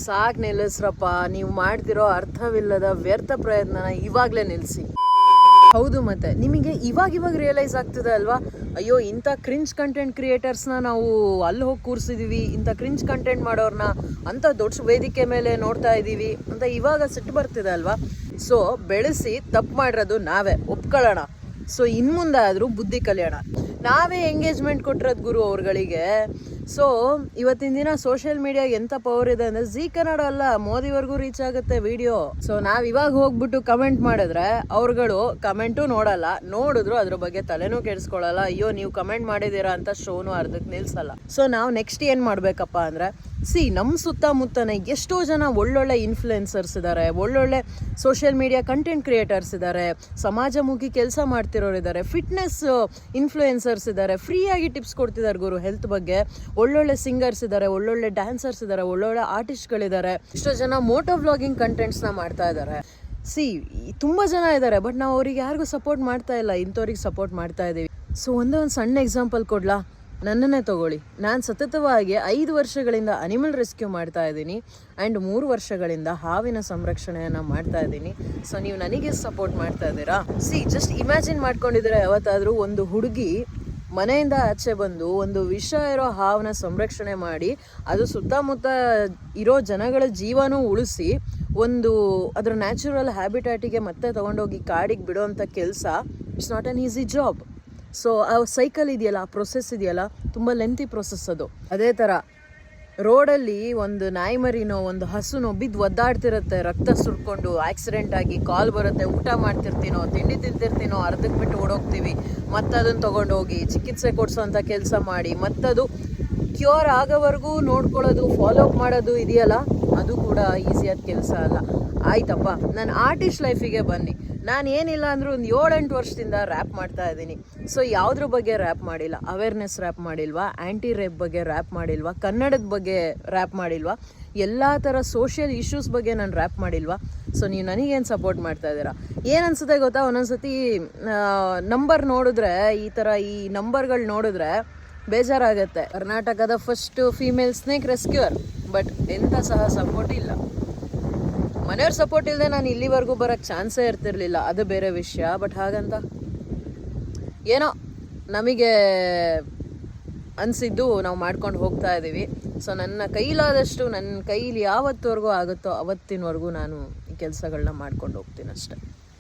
ಸಾಕು ನಿಲ್ಲಿಸ್ರಪ್ಪ, ನೀವು ಮಾಡ್ತಿರೋ ಅರ್ಥವಿಲ್ಲದ ವ್ಯರ್ಥ ಪ್ರಯತ್ನನ ಇವಾಗಲೇ ನಿಲ್ಲಿಸಿ. ಹೌದು, ಮತ್ತೆ ನಿಮಗೆ ಇವಾಗ ರಿಯಲೈಸ್ ಆಗ್ತದೆ ಅಲ್ವಾ, ಅಯ್ಯೋ ಇಂಥ ಕ್ರಿಂಜ್ ಕಂಟೆಂಟ್ ಕ್ರಿಯೇಟರ್ಸ್ನ ನಾವು ಅಲ್ಲಿ ಹೋಗಿ ಕೂರಿಸಿದೀವಿ, ಇಂಥ ಕ್ರಿಂಜ್ ಕಂಟೆಂಟ್ ಮಾಡೋರ್ನ ಅಂಥ ದೊಡ್ಡ ವೇದಿಕೆ ಮೇಲೆ ನೋಡ್ತಾ ಇದ್ದೀವಿ ಅಂತ ಇವಾಗ ಸಿಟ್ಟು ಬರ್ತಿದೆ ಅಲ್ವಾ. ಸೊ ಬೆಳೆಸಿ ತಪ್ಪು ಮಾಡಿರೋದು ನಾವೇ, ಒಪ್ಕೊಳ್ಳೋಣ. ಸೊ ಇನ್ಮುಂದೆ ಆದರೂ ಬುದ್ಧಿ ಕಲಿಯೋಣ. ನಾವೇ ಎಂಗೇಜ್ಮೆಂಟ್ ಕೊಟ್ಟಿರೋದು ಗುರು ಅವ್ರುಗಳಿಗೆ. ಸೊ ಇವತ್ತಿನ ದಿನ ಸೋಷಿಯಲ್ ಮೀಡಿಯಾ ಎಂಥ ಪವರ್ ಇದೆ ಅಂದರೆ ಜೀ ಕನ್ನಡ ಅಲ್ಲ, ಮೋದಿವರೆಗೂ ರೀಚ್ ಆಗುತ್ತೆ ವಿಡಿಯೋ. ಸೊ ನಾವು ಇವಾಗ ಹೋಗ್ಬಿಟ್ಟು ಕಮೆಂಟ್ ಮಾಡಿದ್ರೆ ಅವ್ರುಗಳು ಕಮೆಂಟು ನೋಡಲ್ಲ, ನೋಡಿದ್ರು ಅದ್ರ ಬಗ್ಗೆ ತಲೆನೂ ಕೆಡಿಸ್ಕೊಳ್ಳಲ್ಲ. ಅಯ್ಯೋ ನೀವು ಕಮೆಂಟ್ ಮಾಡಿದ್ದೀರಾ ಅಂತ ಶೋನು ಅರ್ಧಕ್ಕೆ ನಿಲ್ಸಲ್ಲ. ಸೊ ನಾವು ನೆಕ್ಸ್ಟ್ ಏನು ಮಾಡಬೇಕಪ್ಪ ಅಂದರೆ, ನಮ್ಮ ಸುತ್ತಮುತ್ತನೇ ಎಷ್ಟೋ ಜನ ಒಳ್ಳೊಳ್ಳೆ ಇನ್ಫ್ಲುಯೆನ್ಸರ್ಸ್ ಇದ್ದಾರೆ, ಒಳ್ಳೊಳ್ಳೆ ಸೋಷಿಯಲ್ ಮೀಡಿಯಾ ಕಂಟೆಂಟ್ ಕ್ರಿಯೇಟರ್ಸ್ ಇದ್ದಾರೆ, ಸಮಾಜಮುಖಿ ಕೆಲಸ ಮಾಡ್ತಿರೋರು ಇದ್ದಾರೆ, ಫಿಟ್ನೆಸ್ ಇನ್ಫ್ಲುಯೆನ್ಸರ್ಸ್ ಇದ್ದಾರೆ, ಫ್ರೀಯಾಗಿ ಟಿಪ್ಸ್ ಕೊಡ್ತಿದ್ದಾರೆ ಗುರು ಹೆಲ್ತ್ ಬಗ್ಗೆ. ಒಳ್ಳೊಳ್ಳೆ ಸಿಂಗರ್ಸ್ ಇದ್ದಾರೆ, ಒಳ್ಳೊಳ್ಳೆ ಡ್ಯಾನ್ಸರ್ಸ್ ಇದ್ದಾರೆ, ಒಳ್ಳೊಳ್ಳೆ ಆರ್ಟಿಸ್ಟ್ಗಳಿದ್ದಾರೆ, ಎಷ್ಟೋ ಜನ ಮೋಟೋ ವ್ಲಾಗಿಂಗ್ ಕಂಟೆಂಟ್ಸ್ನ ಮಾಡ್ತಾ ಇದ್ದಾರೆ. ತುಂಬ ಜನ ಇದ್ದಾರೆ, ಬಟ್ ನಾವು ಅವ್ರಿಗೆ ಯಾರಿಗೂ ಸಪೋರ್ಟ್ ಮಾಡ್ತಾ ಇಲ್ಲ, ಇಂಥವ್ರಿಗೆ ಸಪೋರ್ಟ್ ಮಾಡ್ತಾ ಇದ್ದೀವಿ. ಸೊ ಒಂದು ಸಣ್ಣ ಎಕ್ಸಾಂಪಲ್ ಕೊಡ್ಲಾ, ನನ್ನನ್ನೇ ತಗೊಳ್ಳಿ. ನಾನು ಸತತವಾಗಿ 5 ವರ್ಷಗಳಿಂದ ಅನಿಮಲ್ ರೆಸ್ಕ್ಯೂ ಮಾಡ್ತಾ ಇದ್ದೀನಿ ಆ್ಯಂಡ್ 3 ವರ್ಷಗಳಿಂದ ಹಾವಿನ ಸಂರಕ್ಷಣೆಯನ್ನು ಮಾಡ್ತಾ ಇದ್ದೀನಿ. ಸೊ ನೀವು ನನಗೆ ಸಪೋರ್ಟ್ ಮಾಡ್ತಾ ಇದ್ದೀರಾ? ಜಸ್ಟ್ ಇಮ್ಯಾಜಿನ್ ಮಾಡ್ಕೊಂಡಿದ್ರೆ ಯಾವತ್ತಾದರೂ ಒಂದು ಹುಡುಗಿ ಮನೆಯಿಂದ ಆಚೆ ಬಂದು ಒಂದು ವಿಷ ಇರೋ ಹಾವನ್ನ ಸಂರಕ್ಷಣೆ ಮಾಡಿ ಅದು ಸುತ್ತಮುತ್ತ ಇರೋ ಜನಗಳ ಜೀವನೂ ಉಳಿಸಿ ಒಂದು ಅದರ ನ್ಯಾಚುರಲ್ ಹ್ಯಾಬಿಟ್ಯಾಟಿಗೆ ಮತ್ತೆ ತೊಗೊಂಡೋಗಿ ಕಾಡಿಗೆ ಬಿಡೋವಂಥ ಕೆಲಸ, it's not on easy job. So ಆ ಸೈಕಲ್ ಇದೆಯಲ್ಲ, ಆ ಪ್ರೊಸೆಸ್ ಇದೆಯಲ್ಲ, ತುಂಬ ಲೆಂತಿ ಪ್ರೊಸೆಸ್ ಅದು. ಅದೇ ಥರ ರೋಡಲ್ಲಿ ಒಂದು ನಾಯಿ ಮರಿನೋ ಒಂದು ಹಸುನೋ ಬಿದ್ದು ಒದ್ದಾಡ್ತಿರುತ್ತೆ, ರಕ್ತ ಸುಡ್ಕೊಂಡು ಆಕ್ಸಿಡೆಂಟ್ ಆಗಿ, ಕಾಲ್ ಬರುತ್ತೆ, ಊಟ ಮಾಡ್ತಿರ್ತೀನೋ, ತಿಂಡಿ ತಿಂತಿರ್ತೀನೋ, ಅರ್ಧಕ್ಕೆ ಬಿಟ್ಟು ಓಡೋಗ್ತೀವಿ, ಮತ್ತು ಅದನ್ನು ತೊಗೊಂಡೋಗಿ ಚಿಕಿತ್ಸೆ ಕೊಡಿಸೋಂಥ ಕೆಲಸ ಮಾಡಿ ಮತ್ತದು ಕ್ಯೂರ್ ಆಗೋವರೆಗೂ ನೋಡ್ಕೊಳ್ಳೋದು, ಫಾಲೋ ಅಪ್ ಮಾಡೋದು ಇದೆಯಲ್ಲ, ಅದು ಕೂಡ ಈಸಿಯಾದ ಕೆಲಸ ಅಲ್ಲ. ಆಯ್ತಪ್ಪ, ನಾನು ಆರ್ಟಿಸ್ಟ್ ಲೈಫಿಗೆ ಬನ್ನಿ. ನಾನು ಏನಿಲ್ಲ ಅಂದರೂ ಒಂದು 7-8 ವರ್ಷದಿಂದ ರ್ಯಾಪ್ ಮಾಡ್ತಾ ಇದ್ದೀನಿ. ಸೊ ಯಾವುದ್ರ ಬಗ್ಗೆ ರ್ಯಾಪ್ ಮಾಡಿಲ್ಲ? ಅವೇರ್ನೆಸ್ ರ್ಯಾಪ್ ಮಾಡಿಲ್ವಾ, ಆ್ಯಂಟಿ ರೇಪ್ ಬಗ್ಗೆ ರ್ಯಾಪ್ ಮಾಡಿಲ್ವಾ, ಕನ್ನಡದ ಬಗ್ಗೆ ರ್ಯಾಪ್ ಮಾಡಿಲ್ವಾ, ಎಲ್ಲ ಥರ ಸೋಷಿಯಲ್ ಇಶ್ಯೂಸ್ ಬಗ್ಗೆ ನಾನು ರ್ಯಾಪ್ ಮಾಡಿಲ್ವಾ? ಸೊ ನೀವು ನನಗೇನು ಸಪೋರ್ಟ್ ಮಾಡ್ತಾ ಇದ್ದೀರಾ? ಏನು ಅನ್ಸುತ್ತೆ ಗೊತ್ತಾ, ಒಂದೊಂದ್ಸತಿ ನಂಬರ್ ನೋಡಿದ್ರೆ, ಈ ನಂಬರ್ಗಳು ನೋಡಿದ್ರೆ ಬೇಜಾರಾಗುತ್ತೆ. ಕರ್ನಾಟಕದ first female snake rescuer, but ಎಂಥ ಸಹ ಸಪೋರ್ಟ್ ಇಲ್ಲ. ಮನೆಯವ್ರ ಸಪೋರ್ಟ್ ಇಲ್ಲದೆ ನಾನು ಇಲ್ಲಿವರೆಗೂ ಬರೋಕ್ಕೆ ಚಾನ್ಸೇ ಇರ್ತಿರ್ಲಿಲ್ಲ, ಅದು ಬೇರೆ ವಿಷಯ. ಬಟ್ ಹಾಗಂತ ಏನೋ ನಮಗೆ ಅನಿಸಿದ್ದು ನಾವು ಮಾಡ್ಕೊಂಡು ಹೋಗ್ತಾ ಇದ್ದೀವಿ. ಸೊ ನನ್ನ ಕೈಲಾದಷ್ಟು, ನನ್ನ ಕೈಲಿ ಯಾವತ್ತವರೆಗೂ ಆಗುತ್ತೋ ಅವತ್ತಿನವರೆಗೂ ನಾನು ಈ ಕೆಲಸಗಳನ್ನ ಮಾಡ್ಕೊಂಡು ಹೋಗ್ತೀನಿ ಅಷ್ಟೆ.